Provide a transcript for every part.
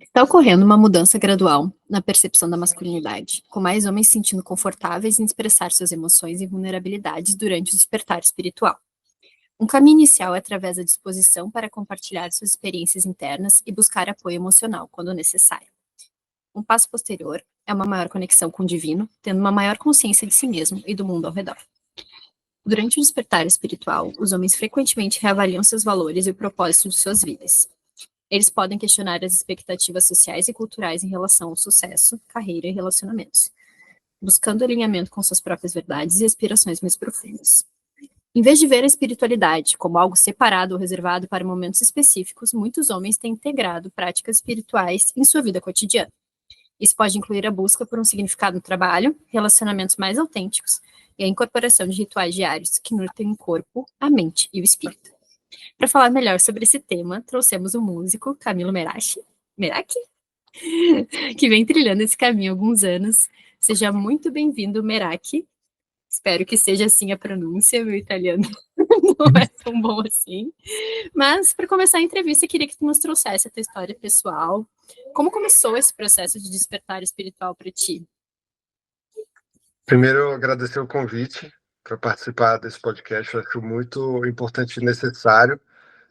Está ocorrendo uma mudança gradual na percepção da masculinidade, com mais homens se sentindo confortáveis em expressar suas emoções e vulnerabilidades durante o despertar espiritual. Um caminho inicial é através da disposição para compartilhar suas experiências internas e buscar apoio emocional quando necessário. Um passo posterior é uma maior conexão com o divino, tendo uma maior consciência de si mesmo e do mundo ao redor. Durante o despertar espiritual, os homens frequentemente reavaliam seus valores e o propósito de suas vidas. Eles podem questionar as expectativas sociais e culturais em relação ao sucesso, carreira e relacionamentos, buscando alinhamento com suas próprias verdades e aspirações mais profundas. Em vez de ver a espiritualidade como algo separado ou reservado para momentos específicos, muitos homens têm integrado práticas espirituais em sua vida cotidiana. Isso pode incluir a busca por um significado no trabalho, relacionamentos mais autênticos e a incorporação de rituais diários que nutrem o corpo, a mente e o espírito. Para falar melhor sobre esse tema, trouxemos o músico Camilo Meraki, que vem trilhando esse caminho há alguns anos. Seja muito bem-vindo, Meraki. Espero que seja assim a pronúncia, meu italiano não é tão bom assim. Mas, para começar a entrevista, eu queria que tu nos trouxesse a tua história pessoal. Como começou esse processo de despertar espiritual para ti? Primeiro, eu agradecer o convite para participar desse podcast. Eu acho muito importante e necessário,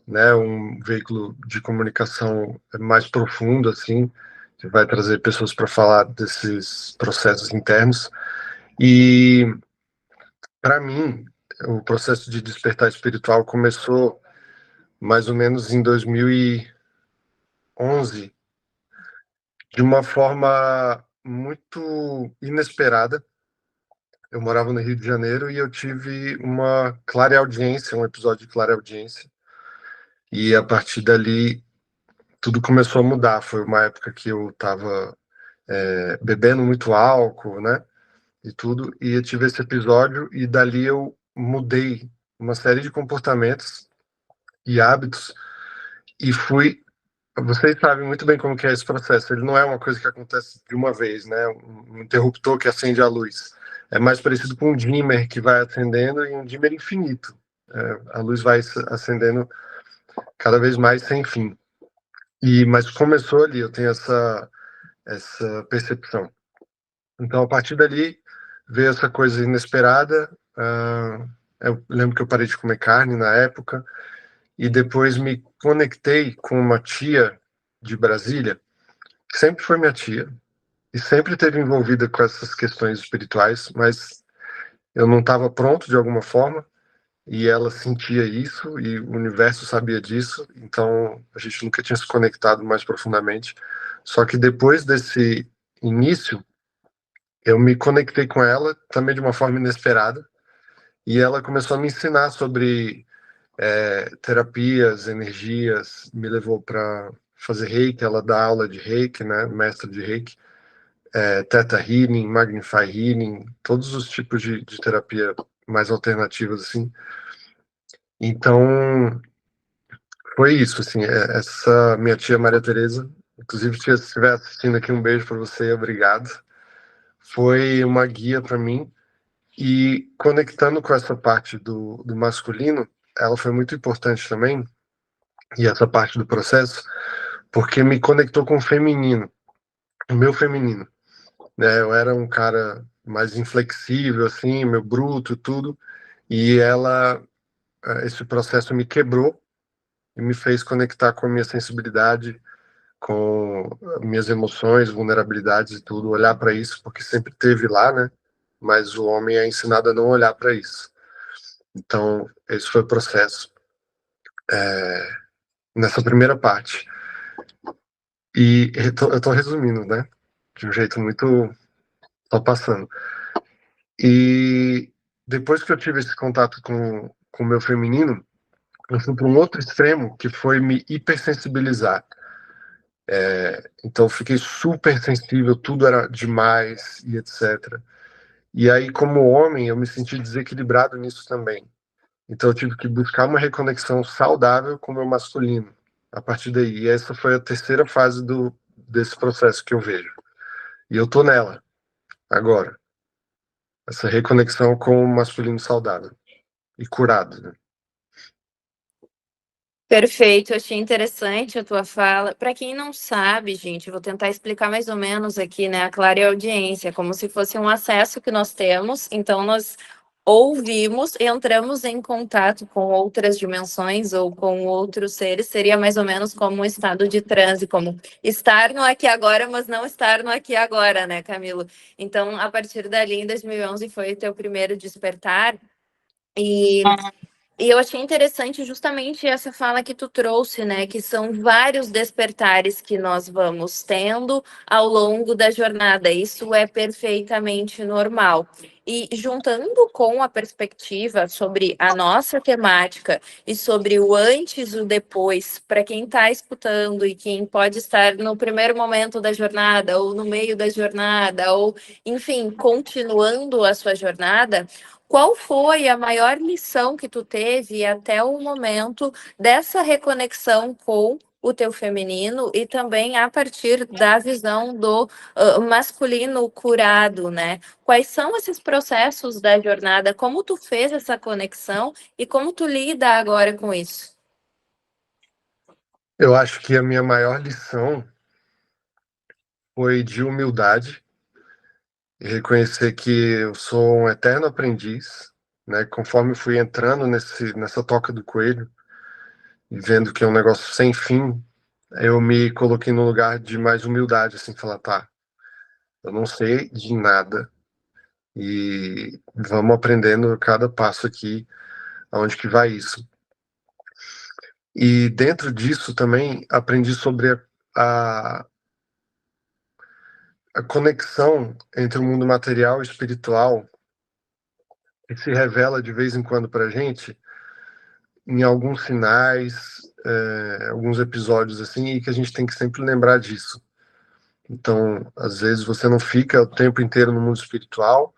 né? Um veículo de comunicação mais profundo, assim, que vai trazer pessoas para falar desses processos internos. E, para mim, o processo de despertar espiritual começou mais ou menos em 2011, de uma forma muito inesperada. Eu morava no Rio de Janeiro e eu tive uma clareaudiência, um episódio de clareaudiência. E a partir dali, tudo começou a mudar. Foi uma época que eu estava bebendo muito álcool, né? E tudo. E eu tive esse episódio e dali eu mudei uma série de comportamentos e hábitos e fui. Vocês sabem muito bem como que é esse processo. Ele não é uma coisa que acontece de uma vez, né? Um interruptor que acende a luz. É mais parecido com um dimmer que vai acendendo e um dimmer infinito. A luz vai acendendo cada vez mais sem fim. Mas começou ali, eu tenho essa percepção. Então, a partir dali, veio essa coisa inesperada. Eu lembro que eu parei de comer carne na época e depois me conectei com uma tia de Brasília, que sempre foi minha tia e sempre esteve envolvida com essas questões espirituais, mas eu não estava pronto de alguma forma e ela sentia isso e o universo sabia disso, então a gente nunca tinha se conectado mais profundamente. Só que depois desse início, eu me conectei com ela também de uma forma inesperada e ela começou a me ensinar sobre terapias, energias, me levou para fazer reiki, ela dá aula de reiki, né, mestre de reiki, Theta Healing, Magnify Healing, todos os tipos de terapia mais alternativas, assim. Então, foi isso, assim, essa minha tia Maria Tereza, inclusive se você estiver assistindo aqui, um beijo para você, obrigado. Foi uma guia para mim e conectando com essa parte do masculino, ela foi muito importante também, e essa parte do processo, porque me conectou com o feminino, o meu feminino, né? Eu era um cara mais inflexível, assim, meu bruto, tudo, e esse processo me quebrou e me fez conectar com a minha sensibilidade, com minhas emoções, vulnerabilidades e tudo, olhar para isso, porque sempre teve lá, né? Mas o homem é ensinado a não olhar para isso. Então, esse foi o processo nessa primeira parte. E eu tô resumindo, né? De um jeito muito só passando. E depois que eu tive esse contato com o meu feminino, eu fui para um outro extremo, que foi me hipersensibilizar. Então, eu fiquei super sensível, tudo era demais e etc. E aí, como homem, eu me senti desequilibrado nisso também. Então, eu tive que buscar uma reconexão saudável com o meu masculino. A partir daí, e essa foi a terceira fase desse processo que eu vejo. E eu tô nela, agora. Essa reconexão com o masculino saudável e curado, né? Perfeito, achei interessante a tua fala. Para quem não sabe, gente, eu vou tentar explicar mais ou menos aqui, né? A clareaudiência, como se fosse um acesso que nós temos. Então, nós ouvimos, entramos em contato com outras dimensões ou com outros seres. Seria mais ou menos como um estado de transe, como estar no aqui e agora, mas não estar no aqui e agora, né, Camilo? Então, a partir dali, em 2011, foi o teu primeiro despertar. E eu achei interessante justamente essa fala que tu trouxe, né? Que são vários despertares que nós vamos tendo ao longo da jornada. Isso é perfeitamente normal. E juntando com a perspectiva sobre a nossa temática e sobre o antes e o depois, para quem está escutando e quem pode estar no primeiro momento da jornada, ou no meio da jornada, ou, enfim, continuando a sua jornada. Qual foi a maior lição que tu teve até o momento dessa reconexão com o teu feminino e também a partir da visão do masculino curado, né? Quais são esses processos da jornada? Como tu fez essa conexão e como tu lida agora com isso? Eu acho que a minha maior lição foi de humildade e reconhecer que eu sou um eterno aprendiz, né? Conforme eu fui entrando nessa toca do coelho e vendo que é um negócio sem fim, eu me coloquei no lugar de mais humildade, assim, falar, tá, eu não sei de nada e vamos aprendendo cada passo aqui, aonde que vai isso. E dentro disso também aprendi sobre a, a conexão entre o mundo material e espiritual que se revela de vez em quando para a gente em alguns sinais, alguns episódios assim, e que a gente tem que sempre lembrar disso. Então, às vezes você não fica o tempo inteiro no mundo espiritual,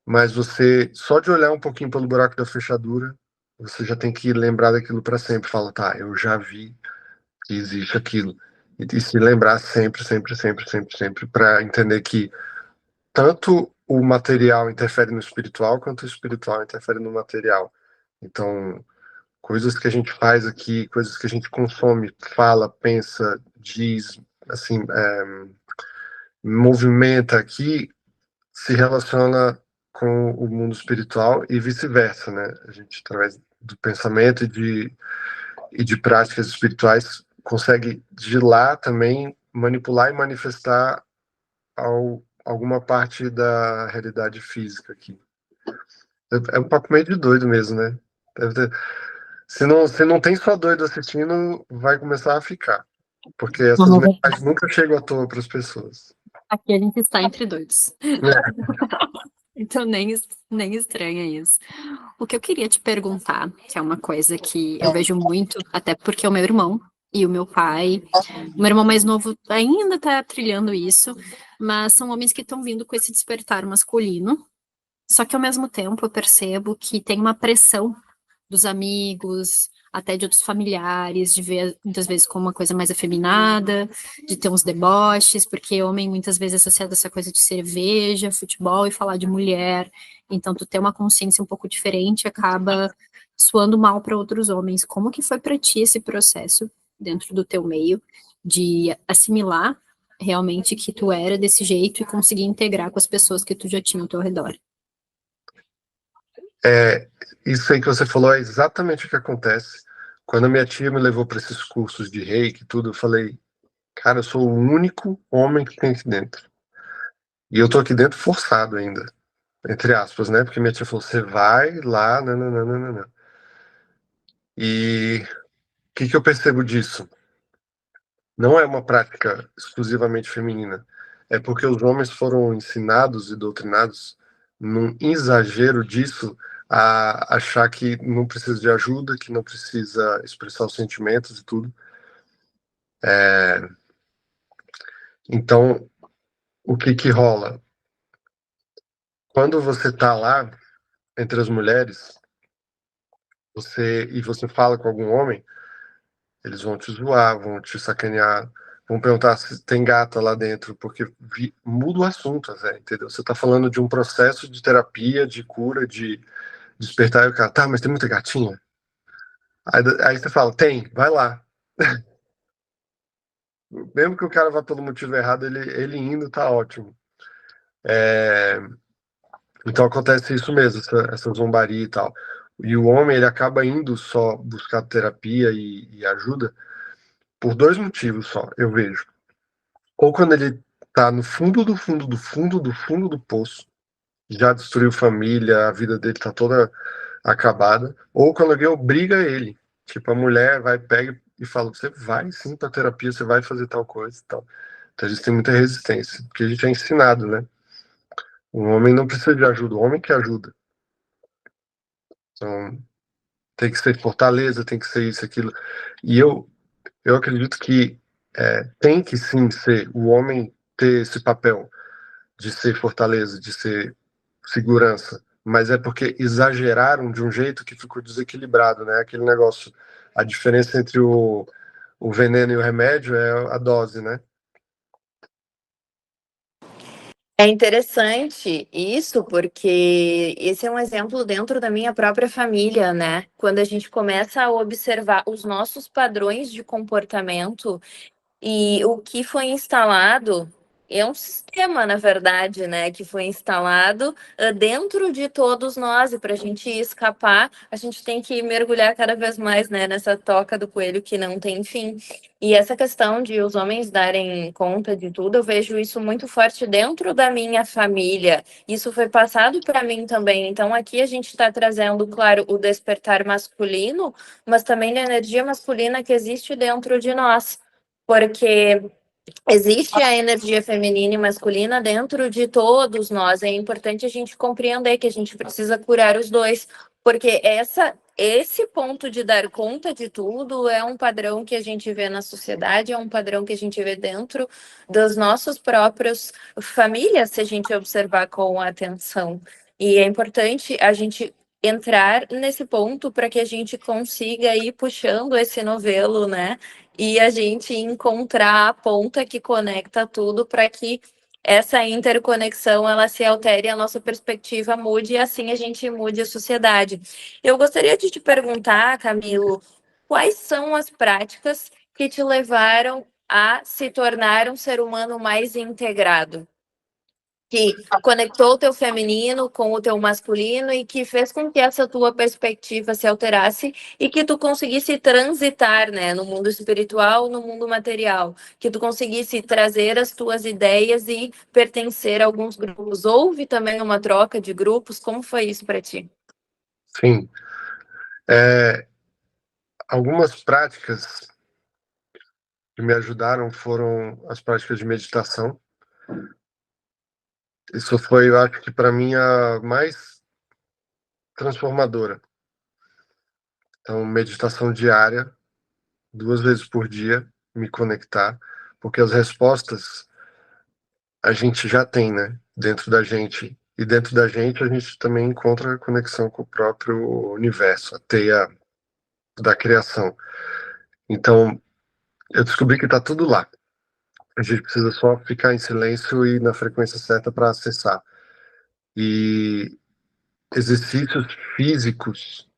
mas você só de olhar um pouquinho pelo buraco da fechadura, você já tem que lembrar daquilo para sempre. Fala, tá, eu já vi que existe aquilo. E se lembrar sempre, sempre, sempre, sempre, sempre, para entender que tanto o material interfere no espiritual, quanto o espiritual interfere no material. Então, coisas que a gente faz aqui, coisas que a gente consome, fala, pensa, diz, assim, movimenta aqui, se relaciona com o mundo espiritual e vice-versa, né? A gente, através do pensamento e de práticas espirituais, consegue de lá também manipular e manifestar alguma parte da realidade física aqui. É um papo meio de doido mesmo, né? Deve ter... se não tem só doido assistindo, vai começar a ficar. Porque essas mensagens nunca chegam à toa para as pessoas. Aqui a gente está entre doidos. É. Então nem estranha isso. O que eu queria te perguntar, que é uma coisa que eu vejo muito, até porque o meu irmão e o meu pai, o meu irmão mais novo ainda tá trilhando isso, mas são homens que estão vindo com esse despertar masculino. Só que ao mesmo tempo eu percebo que tem uma pressão dos amigos, até de outros familiares, de ver muitas vezes como uma coisa mais afeminada, de ter uns deboches, porque homem muitas vezes é associado a essa coisa de cerveja, futebol e falar de mulher. Então, tu ter uma consciência um pouco diferente acaba soando mal para outros homens. Como que foi para ti esse processo dentro do teu meio de assimilar realmente que tu era desse jeito e conseguir integrar com as pessoas que tu já tinha ao teu redor? Isso aí que você falou é exatamente o que acontece. Quando a minha tia me levou para esses cursos de reiki e tudo, eu falei, cara, eu sou o único homem que tem aqui dentro. E eu tô aqui dentro forçado ainda, entre aspas, né? Porque minha tia falou, você vai lá, nananana. E o que eu percebo disso? Não é uma prática exclusivamente feminina. É porque os homens foram ensinados e doutrinados num exagero disso a achar que não precisa de ajuda, que não precisa expressar os sentimentos e tudo. Então, o que rola? Quando você tá lá entre as mulheres, você fala com algum homem, eles vão te zoar, vão te sacanear, vão perguntar se tem gata lá dentro, porque muda o assunto, Zé, entendeu? Você tá falando de um processo de terapia, de cura, de despertar, e o cara, tá, mas tem muita gatinha? Aí você fala, tem, vai lá. Mesmo que o cara vá pelo motivo errado, ele indo tá ótimo. Então acontece isso mesmo, essa zombaria e tal. E o homem, ele acaba indo só buscar terapia e ajuda por dois motivos só, eu vejo. Ou quando ele tá no fundo do fundo do fundo do fundo do poço, já destruiu família, a vida dele tá toda acabada, ou quando alguém obriga ele. Tipo, a mulher vai, pega e fala, você vai sim pra terapia, você vai fazer tal coisa e tal. Então a gente tem muita resistência, porque a gente é ensinado, né? O homem não precisa de ajuda, o homem que ajuda. Então, tem que ser fortaleza, tem que ser isso, aquilo. E eu acredito que tem que sim ser o homem ter esse papel de ser fortaleza, de ser segurança, mas é porque exageraram de um jeito que ficou desequilibrado, né? Aquele negócio, a diferença entre o veneno e o remédio é a dose, né? É interessante isso, porque esse é um exemplo dentro da minha própria família, né? Quando a gente começa a observar os nossos padrões de comportamento e o que foi instalado é um sistema, na verdade, né? Que foi instalado dentro de todos nós, e para a gente escapar, a gente tem que mergulhar cada vez mais, né, nessa toca do coelho que não tem fim. E essa questão de os homens darem conta de tudo, eu vejo isso muito forte dentro da minha família. Isso foi passado para mim também. Então, aqui a gente está trazendo, claro, o despertar masculino, mas também a energia masculina que existe dentro de nós. Porque existe a energia feminina e masculina dentro de todos nós. É importante a gente compreender que a gente precisa curar os dois, porque esse ponto de dar conta de tudo é um padrão que a gente vê na sociedade, é um padrão que a gente vê dentro das nossas próprias famílias, se a gente observar com atenção. E é importante a gente entrar nesse ponto para que a gente consiga ir puxando esse novelo, né? E a gente encontrar a ponta que conecta tudo para que essa interconexão ela se altere, a nossa perspectiva mude e assim a gente mude a sociedade. Eu gostaria de te perguntar, Camilo, quais são as práticas que te levaram a se tornar um ser humano mais integrado? Que conectou o teu feminino com o teu masculino e que fez com que essa tua perspectiva se alterasse e que tu conseguisse transitar, né, no mundo espiritual, no mundo material, que tu conseguisse trazer as tuas ideias e pertencer a alguns grupos. Houve também uma troca de grupos, como foi isso para ti? Sim. Algumas práticas que me ajudaram foram as práticas de meditação. Isso foi, eu acho que para mim, a mais transformadora. Então, meditação diária, 2 vezes por dia, me conectar, porque as respostas a gente já tem, né? Dentro da gente. E dentro da gente a gente também encontra a conexão com o próprio universo, a teia da criação. Então, eu descobri que está tudo lá. A gente precisa só ficar em silêncio e na frequência certa para acessar. E exercícios físicos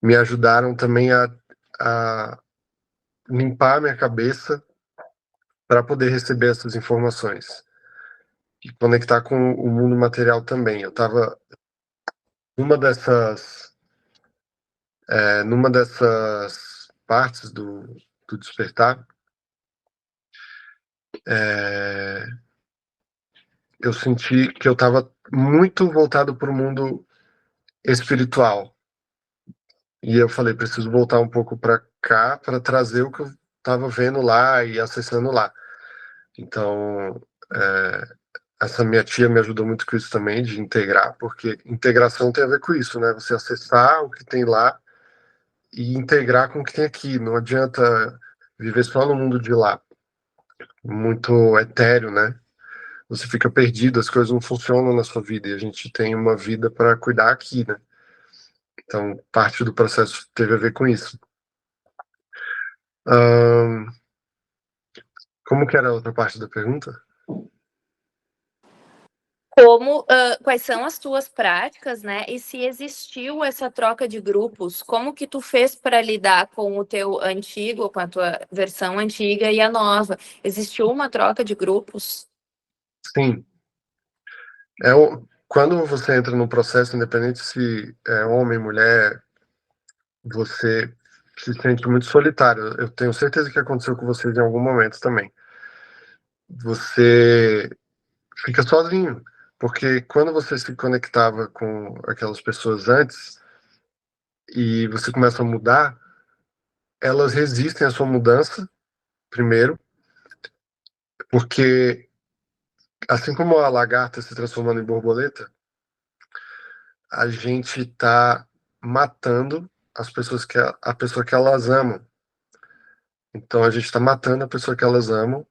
me ajudaram também a limpar minha cabeça para poder receber essas informações e conectar com o mundo material também. Eu estava numa dessas partes do despertar, eu senti que eu estava muito voltado para o mundo espiritual. E eu falei, preciso voltar um pouco para cá para trazer o que eu estava vendo lá e acessando lá. Então, essa minha tia me ajudou muito com isso também, de integrar, porque integração tem a ver com isso, né? Você acessar o que tem lá e integrar com o que tem aqui. Não adianta viver só no mundo de lá, muito etéreo, né? Você fica perdido, as coisas não funcionam na sua vida e a gente tem uma vida para cuidar aqui, né? Então, parte do processo teve a ver com isso. Ahn, Como que era a outra parte da pergunta? Quais são as tuas práticas, né? E se existiu essa troca de grupos, como que tu fez para lidar com o teu antigo, com a tua versão antiga e a nova? Existiu uma troca de grupos? Sim. Quando você entra num processo, independente se é homem, mulher, você se sente muito solitário. Eu tenho certeza que aconteceu com vocês em algum momento também. Você fica sozinho, porque quando você se conectava com aquelas pessoas antes e você começa a mudar, elas resistem à sua mudança, primeiro, porque assim como a lagarta se transformando em borboleta, a gente está matando as pessoas a pessoa que elas amam. Então a gente está matando a pessoa que elas amam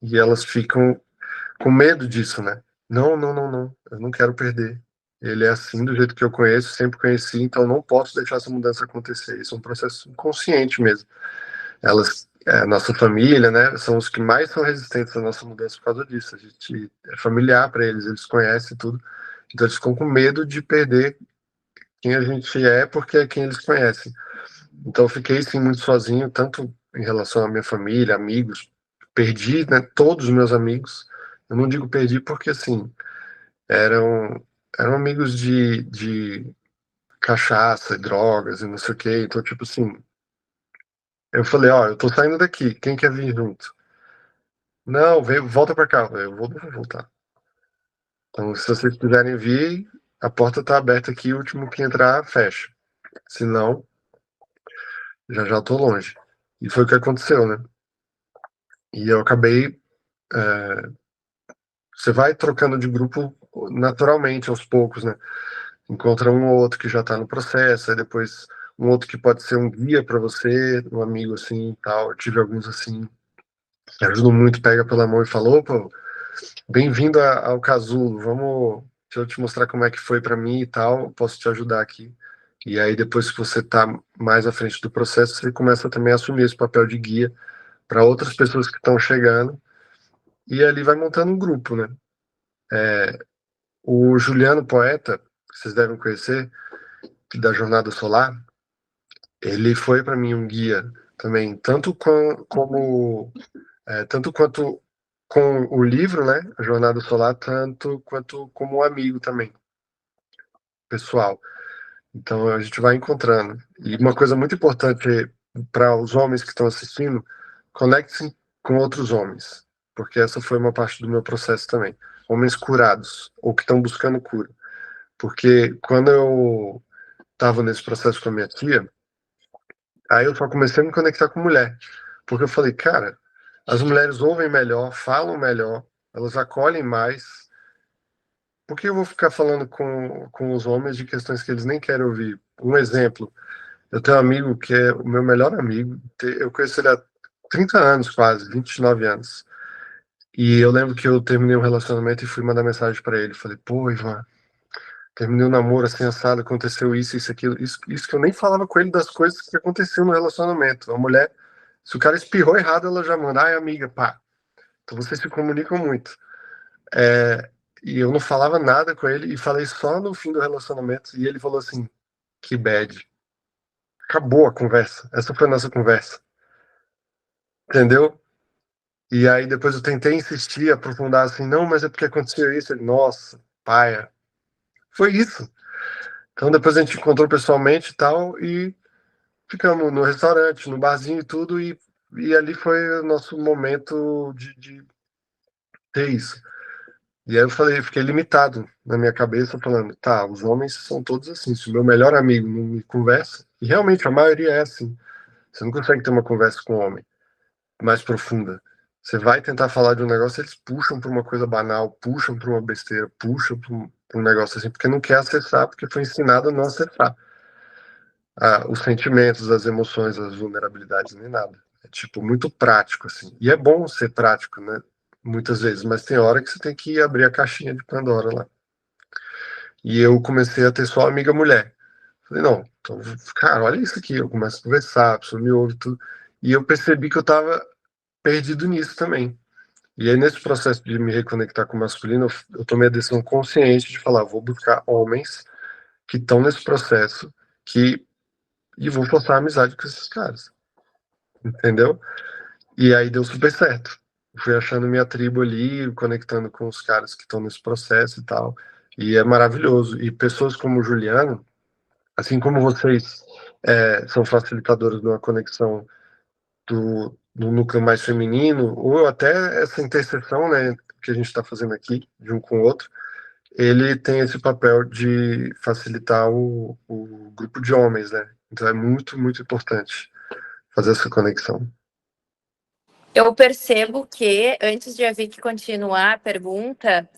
e elas ficam com medo disso, né? Não, não, não, não. Eu não quero perder. Ele é assim do jeito que eu conheço, sempre conheci, então não posso deixar essa mudança acontecer. Isso é um processo inconsciente mesmo. Elas, nossa família, né, são os que mais são resistentes à nossa mudança por causa disso. A gente é familiar para eles, eles conhecem tudo. Então eles ficam com medo de perder quem a gente é, porque é quem eles conhecem. Então eu fiquei sim muito sozinho, tanto em relação à minha família, amigos. Perdi, né, todos os meus amigos. Eu não digo perdi porque assim eram amigos de cachaça, drogas e não sei o quê. Então tipo assim, eu falei, ó, eu tô saindo daqui, quem quer vir junto? Não, vem, volta pra cá. Eu vou voltar. Então se vocês quiserem vir, a porta tá aberta aqui, o último que entrar fecha. Se não, já já tô longe. E foi o que aconteceu, né? E eu acabei. Você vai trocando de grupo naturalmente, aos poucos, né? Encontra um ou outro que já tá no processo, aí depois um outro que pode ser um guia para você, um amigo assim e tal. Eu tive alguns assim, que ajudam muito, pega pela mão e falou, pô, bem-vindo ao Casulo, vamos, deixa eu te mostrar como é que foi para mim e tal, posso te ajudar aqui. E aí depois que você tá mais à frente do processo, você começa também a assumir esse papel de guia para outras pessoas que estão chegando, e ali vai montando um grupo, né? O Juliano Poeta, que vocês devem conhecer, da Jornada Solar, ele foi para mim um guia também, tanto quanto com o livro, né, a Jornada Solar, tanto quanto como um amigo também, pessoal. Então a gente vai encontrando. E uma coisa muito importante para os homens que estão assistindo, conectem com outros homens, porque essa foi uma parte do meu processo também. Homens curados, ou que estão buscando cura. Porque quando eu estava nesse processo com a minha tia, aí eu só comecei a me conectar com mulher. Porque eu falei, cara, as mulheres ouvem melhor, falam melhor, elas acolhem mais. Por que eu vou ficar falando com os homens de questões que eles nem querem ouvir? Um exemplo, eu tenho um amigo que é o meu melhor amigo, eu conheço ele há 30 anos quase, 29 anos. E eu lembro que eu terminei um relacionamento e fui mandar mensagem para ele. Falei, pô, Ivan, terminei um namoro assim, assado, aconteceu isso, isso, aquilo. Isso que eu nem falava com ele das coisas que aconteciam no relacionamento. A mulher, se o cara espirrou errado, ela já manda, ai, amiga, pá. Então vocês se comunicam muito. E eu não falava nada com ele e falei só no fim do relacionamento. E ele falou assim, que bad. Acabou a conversa. Essa foi a nossa conversa. Entendeu? E aí depois eu tentei insistir, aprofundar assim, não, mas é porque aconteceu isso. Ele, nossa, paia. Foi isso. Então depois a gente encontrou pessoalmente e tal, e ficamos no restaurante, no barzinho e tudo, e ali foi o nosso momento de ter isso. E aí eu falei, fiquei limitado na minha cabeça, falando, tá, os homens são todos assim, se o meu melhor amigo não me conversa, e realmente a maioria é assim, você não consegue ter uma conversa com um homem mais profunda. Você vai tentar falar de um negócio, eles puxam para uma coisa banal, puxam para uma besteira, puxam para um negócio assim, porque não quer acessar, porque foi ensinado a não acessar os sentimentos, as emoções, as vulnerabilidades, nem nada. É tipo muito prático assim. E é bom ser prático, né? Muitas vezes, mas tem hora que você tem que abrir a caixinha de Pandora lá. E eu comecei a ter só amiga mulher. Falei, não, então, cara, olha isso aqui. Eu começo a conversar, a pessoa me ouve tudo. E eu percebi que eu tava perdido nisso também. E aí, nesse processo de me reconectar com o masculino, eu tomei a decisão consciente de falar, vou buscar homens que estão nesse processo e vou forçar a amizade com esses caras, entendeu? E aí deu super certo. Fui achando minha tribo ali, conectando com os caras que estão nesse processo e tal. E é maravilhoso. E pessoas como o Juliano, assim como vocês são facilitadores de uma conexão do núcleo mais feminino, ou até essa interseção, né, que a gente está fazendo aqui, de um com o outro, ele tem esse papel de facilitar o grupo de homens, né? Então é muito, muito importante fazer essa conexão. Eu percebo que, antes de a Vicky continuar a pergunta,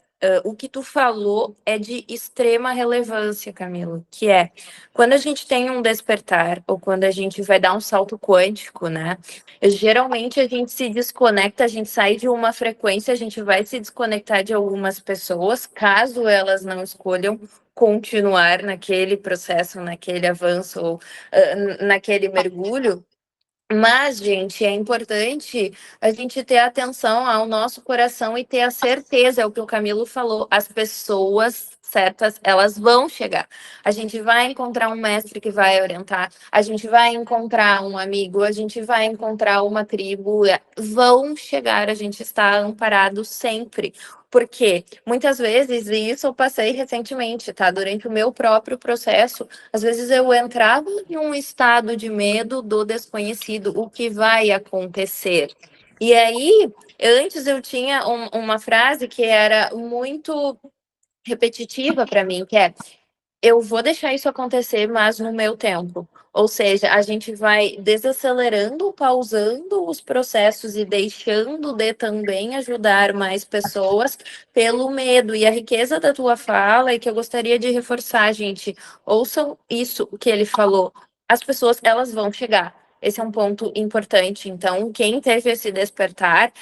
o que tu falou é de extrema relevância, Camilo, que é quando a gente tem um despertar ou quando a gente vai dar um salto quântico, né? Geralmente a gente se desconecta, a gente sai de uma frequência, a gente vai se desconectar de algumas pessoas, caso elas não escolham continuar naquele processo, naquele avanço ou naquele mergulho. Mas, gente, é importante a gente ter atenção ao nosso coração e ter a certeza, é o que o Camilo falou, as pessoas certas, elas vão chegar. A gente vai encontrar um mestre que vai orientar, a gente vai encontrar um amigo, a gente vai encontrar uma tribo, vão chegar, a gente está amparado sempre. Porque muitas vezes, e isso eu passei recentemente, tá? Durante o meu próprio processo, às vezes eu entrava em um estado de medo do desconhecido, o que vai acontecer. E aí, antes eu tinha uma frase que era muito repetitiva para mim, que é: eu vou deixar isso acontecer, mas no meu tempo. Ou seja, a gente vai desacelerando, pausando os processos e deixando de também ajudar mais pessoas pelo medo. E a riqueza da tua fala, e que eu gostaria de reforçar, gente, ouçam isso que ele falou. As pessoas, elas vão chegar. Esse é um ponto importante. Então, quem teve esse despertar,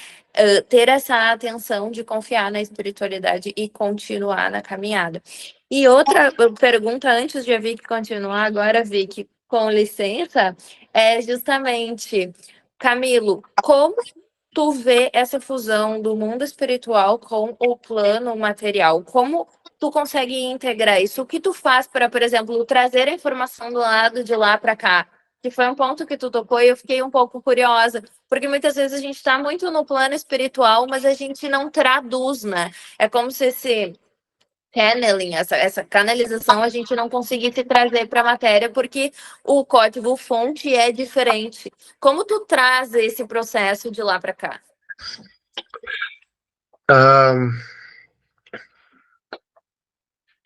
ter essa atenção de confiar na espiritualidade e continuar na caminhada. E outra pergunta, antes de a Vicky continuar, agora, Vicky, com licença, é justamente, Camilo, como tu vê essa fusão do mundo espiritual com o plano material? Como tu consegue integrar isso? O que tu faz para, por exemplo, trazer a informação do lado de lá para cá? Que foi um ponto que tu tocou e eu fiquei um pouco curiosa, porque muitas vezes a gente está muito no plano espiritual, mas a gente não traduz, né? É como se esse channeling, essa canalização, a gente não conseguisse trazer para a matéria, porque o código-fonte é diferente. Como tu traz esse processo de lá para cá?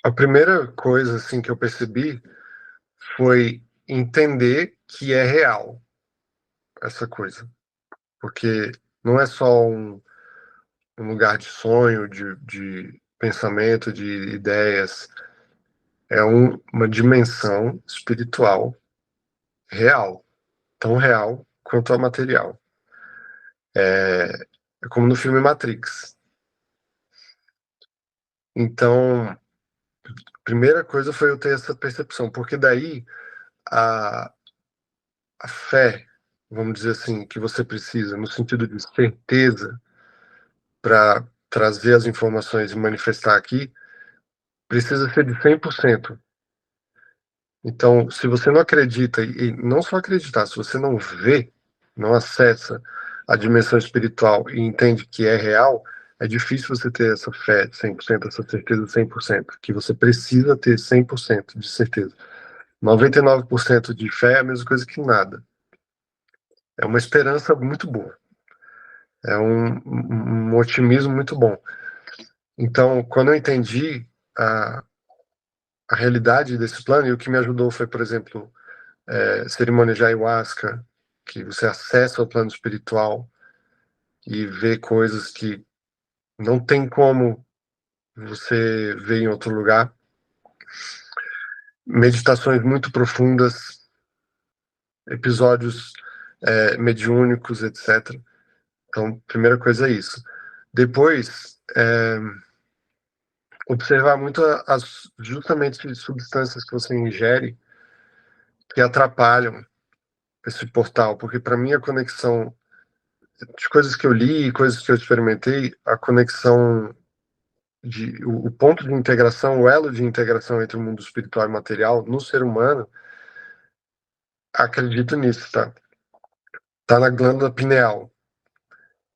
A primeira coisa assim que eu percebi foi entender que é real essa coisa, porque não é só um lugar de sonho, de pensamento, de ideias, é uma dimensão espiritual real, tão real quanto a material. É como no filme Matrix. Então, a primeira coisa foi eu ter essa percepção, porque daí a fé, vamos dizer assim, que você precisa, no sentido de certeza, para trazer as informações e manifestar aqui, precisa ser de 100%. Então, se você não acredita, e não só acreditar, se você não vê, não acessa a dimensão espiritual e entende que é real, é difícil você ter essa fé 100%, essa certeza 100%, que você precisa ter 100% de certeza. 99% de fé é a mesma coisa que nada. É uma esperança muito boa. É um otimismo muito bom. Então, quando eu entendi a realidade desse plano, e o que me ajudou foi, por exemplo, cerimônia de ayahuasca, que você acessa o plano espiritual e vê coisas que não tem como você ver em outro lugar. Meditações muito profundas, episódios mediúnicos, etc. Então, primeira coisa é isso. Depois, observar muito justamente substâncias que você ingere que atrapalham esse portal, porque para mim a conexão de coisas que eu li, coisas que eu experimentei, a conexão o ponto de integração, o elo de integração entre o mundo espiritual e material no ser humano, acredito nisso, tá? Tá na glândula pineal.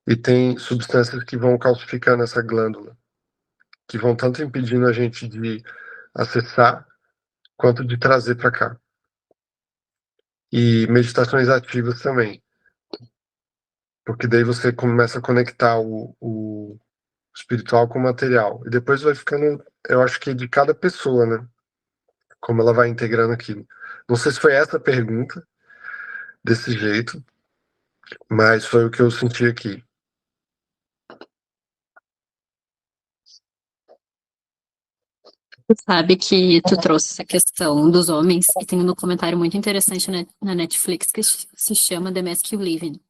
E tem substâncias que vão calcificando essa glândula, que vão tanto impedindo a gente de acessar, quanto de trazer para cá. E meditações ativas também. Porque daí você começa a conectar o espiritual com o material. E depois vai ficando, eu acho que de cada pessoa, né? Como ela vai integrando aquilo. Não sei se foi essa a pergunta, desse jeito, mas foi o que eu senti aqui. Sabe que tu trouxe essa questão dos homens e tem um documentário muito interessante na Netflix que se chama The Mask You Live In,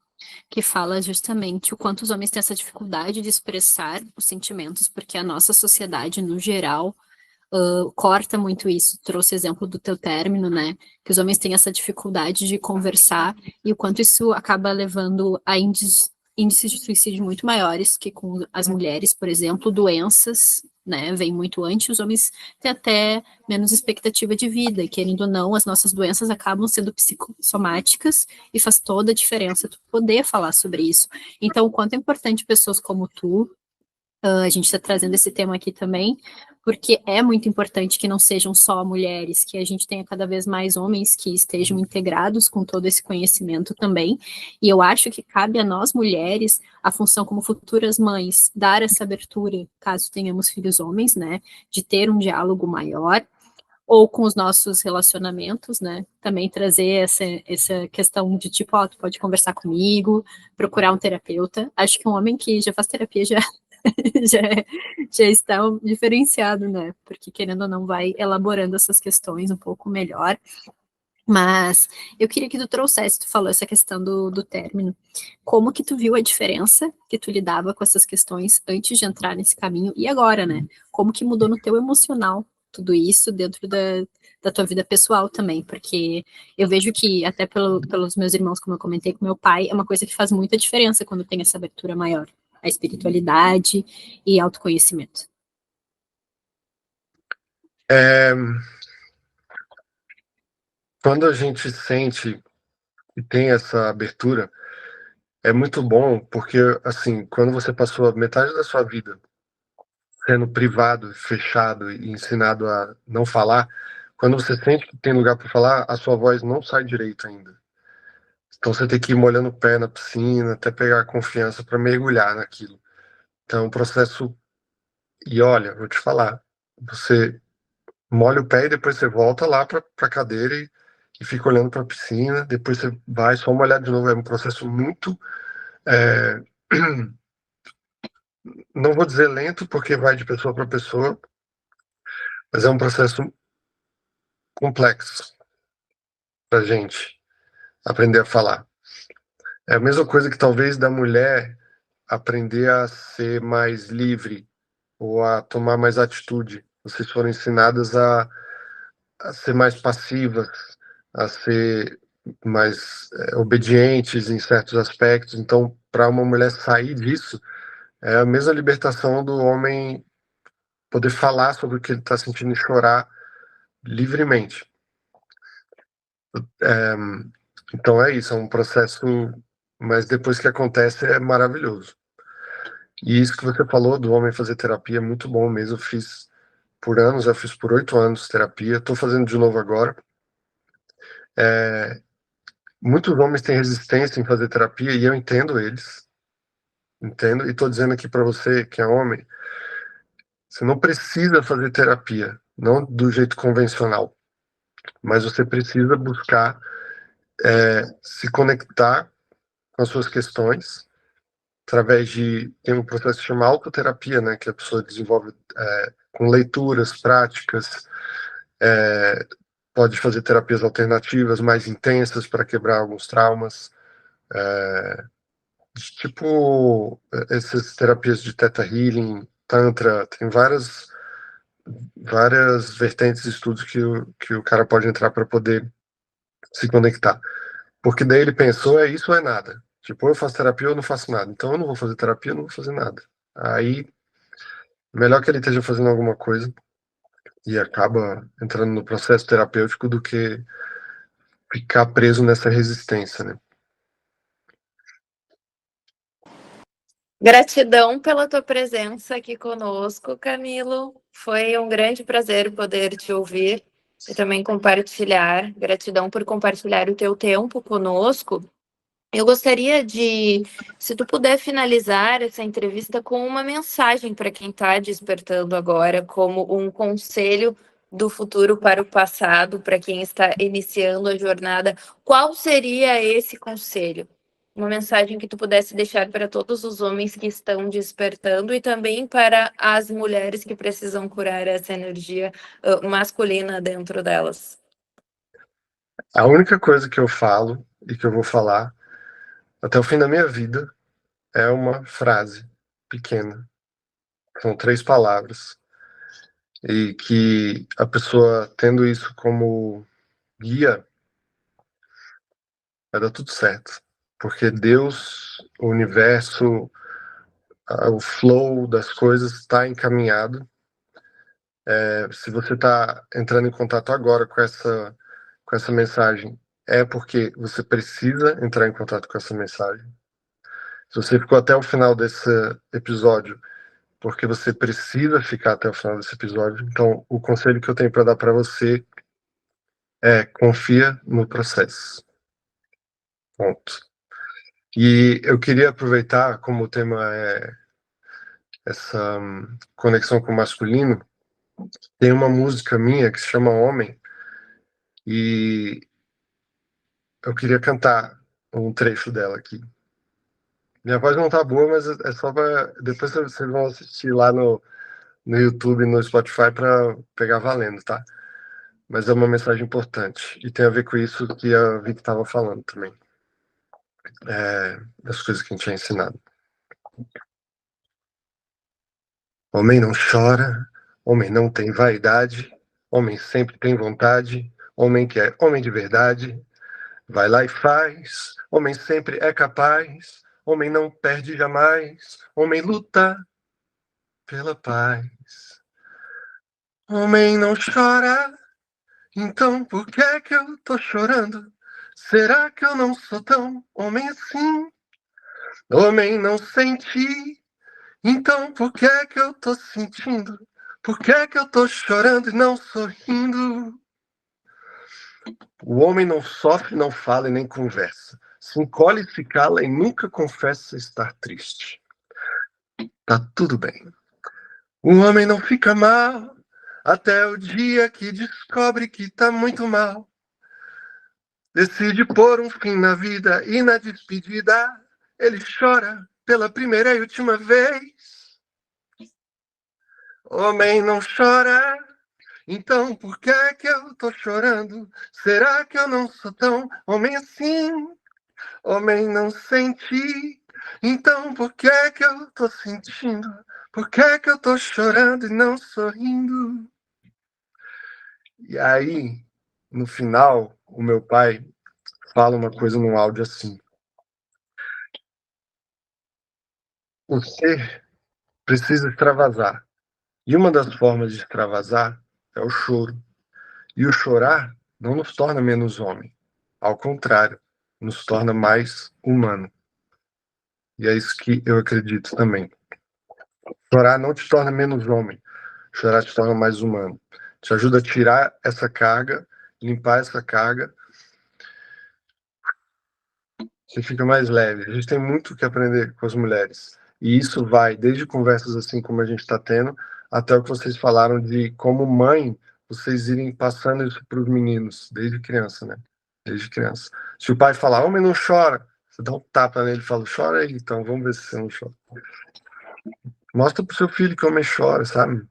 que fala justamente o quanto os homens têm essa dificuldade de expressar os sentimentos, porque a nossa sociedade, no geral, corta muito isso. Trouxe exemplo do teu término, né? Que os homens têm essa dificuldade de conversar e o quanto isso acaba levando a índices de suicídio muito maiores que com as mulheres, por exemplo, doenças, né? Vem muito antes, os homens têm até menos expectativa de vida, e querendo ou não, as nossas doenças acabam sendo psicossomáticas e faz toda a diferença tu poder falar sobre isso. Então, o quanto é importante pessoas como tu, a gente está trazendo esse tema aqui também, porque é muito importante que não sejam só mulheres, que a gente tenha cada vez mais homens que estejam integrados com todo esse conhecimento também. E eu acho que cabe a nós mulheres a função como futuras mães, dar essa abertura, caso tenhamos filhos homens, né, de ter um diálogo maior, ou com os nossos relacionamentos, né? Também trazer essa questão de tipo, ó, tu pode conversar comigo, procurar um terapeuta. Acho que um homem que já faz terapia já, já, já está diferenciado, né? Porque querendo ou não, vai elaborando essas questões um pouco melhor. Mas eu queria que tu trouxesse, tu falou essa questão do término. Como que tu viu a diferença que tu lidava com essas questões antes de entrar nesse caminho e agora, né? Como que mudou no teu emocional tudo isso dentro da tua vida pessoal também? Porque eu vejo que, até pelos meus irmãos, como eu comentei com meu pai, é uma coisa que faz muita diferença quando tem essa abertura maior. A espiritualidade e autoconhecimento. Quando a gente sente e tem essa abertura, é muito bom, porque, assim, quando você passou metade da sua vida sendo privado, fechado e ensinado a não falar, quando você sente que tem lugar para falar, a sua voz não sai direito ainda. Então você tem que ir molhando o pé na piscina até pegar a confiança para mergulhar naquilo. Então é um processo. E olha, vou te falar, você molha o pé e depois você volta lá para a cadeira e fica olhando para a piscina, depois você vai só molhar de novo. É um processo muito. É, não vou dizer lento, porque vai de pessoa para pessoa, mas é um processo complexo para gente aprender a falar. É a mesma coisa que talvez da mulher aprender a ser mais livre ou a tomar mais atitude. Vocês foram ensinadas a ser mais passivas, a ser mais obedientes em certos aspectos. Então, para uma mulher sair disso, é a mesma libertação do homem poder falar sobre o que ele está sentindo e chorar livremente. Então é isso, é um processo, mas depois que acontece é maravilhoso. E isso que você falou do homem fazer terapia é muito bom mesmo. Eu fiz por anos, eu fiz por 8 anos terapia, estou fazendo de novo agora. Muitos homens têm resistência em fazer terapia e eu entendo eles, entendo, e estou dizendo aqui para você que é homem, você não precisa fazer terapia, não do jeito convencional, mas você precisa buscar se conectar com as suas questões através de, tem um processo que chama autoterapia, né, que a pessoa desenvolve com leituras, práticas, pode fazer terapias alternativas mais intensas para quebrar alguns traumas, tipo essas terapias de Theta Healing, Tantra, tem várias vertentes de estudos que o cara pode entrar para poder se conectar. Porque daí ele pensou, é isso ou é nada. Tipo, ou eu faço terapia ou eu não faço nada. Então eu não vou fazer terapia, eu não vou fazer nada. Aí, melhor que ele esteja fazendo alguma coisa e acaba entrando no processo terapêutico do que ficar preso nessa resistência, né? Gratidão pela tua presença aqui conosco, Camilo. Foi um grande prazer poder te ouvir e também compartilhar. Gratidão por compartilhar o teu tempo conosco. Eu gostaria de, se tu puder finalizar essa entrevista com uma mensagem para quem está despertando agora, como um conselho do futuro para o passado, para quem está iniciando a jornada, qual seria esse conselho? Uma mensagem que tu pudesse deixar para todos os homens que estão despertando e também para as mulheres que precisam curar essa energia masculina dentro delas. A única coisa que eu falo e que eu vou falar até o fim da minha vida é uma frase pequena. São 3 palavras. E que a pessoa tendo isso como guia, vai dar tudo certo. Porque Deus, o universo, o flow das coisas está encaminhado. Se você está entrando em contato agora com essa mensagem, é porque você precisa entrar em contato com essa mensagem. Se você ficou até o final desse episódio, porque você precisa ficar até o final desse episódio, então o conselho que eu tenho para dar para você é: confia no processo. Ponto. E eu queria aproveitar, como o tema é essa conexão com o masculino, tem uma música minha que se chama Homem, e eu queria cantar um trecho dela aqui. Minha voz não tá boa, mas é só para depois vocês vão assistir lá no YouTube, no Spotify, para pegar valendo, tá? Mas é uma mensagem importante e tem a ver com isso que a Vicky estava falando também, das coisas que a gente é ensinado. Homem não chora, homem não tem vaidade, homem sempre tem vontade, homem que é homem de verdade, vai lá e faz, homem sempre é capaz, homem não perde jamais, homem luta pela paz. Homem não chora, então por que que eu tô chorando? Será que eu não sou tão homem assim? Homem não sente, então por que que eu tô sentindo? Por que que eu tô chorando e não sorrindo? O homem não sofre, não fala e nem conversa. Se encolhe e se cala e nunca confessa estar triste. Tá tudo bem. O homem não fica mal até o dia que descobre que tá muito mal. Decide pôr um fim na vida e na despedida ele chora pela primeira e última vez. Homem não chora, então por que que eu tô chorando? Será que eu não sou tão homem assim? Homem não sente, então por que que eu tô sentindo? Por que que eu tô chorando e não sorrindo? E aí, no final, o meu pai fala uma coisa num áudio assim: o ser precisa extravasar. E uma das formas de extravasar é o choro. E o chorar não nos torna menos homem. Ao contrário, nos torna mais humano. E é isso que eu acredito também. Chorar não te torna menos homem. Chorar te torna mais humano. Te ajuda a tirar essa carga, limpar essa carga. Você fica mais leve. A gente tem muito que aprender com as mulheres. E isso vai desde conversas assim como a gente está tendo, até o que vocês falaram de como mãe, vocês irem passando isso para os meninos, desde criança, né? Desde criança. Se o pai falar, homem não chora, você dá um tapa nele e fala, chora aí, então, vamos ver se você não chora. Mostra pro seu filho que homem chora, sabe?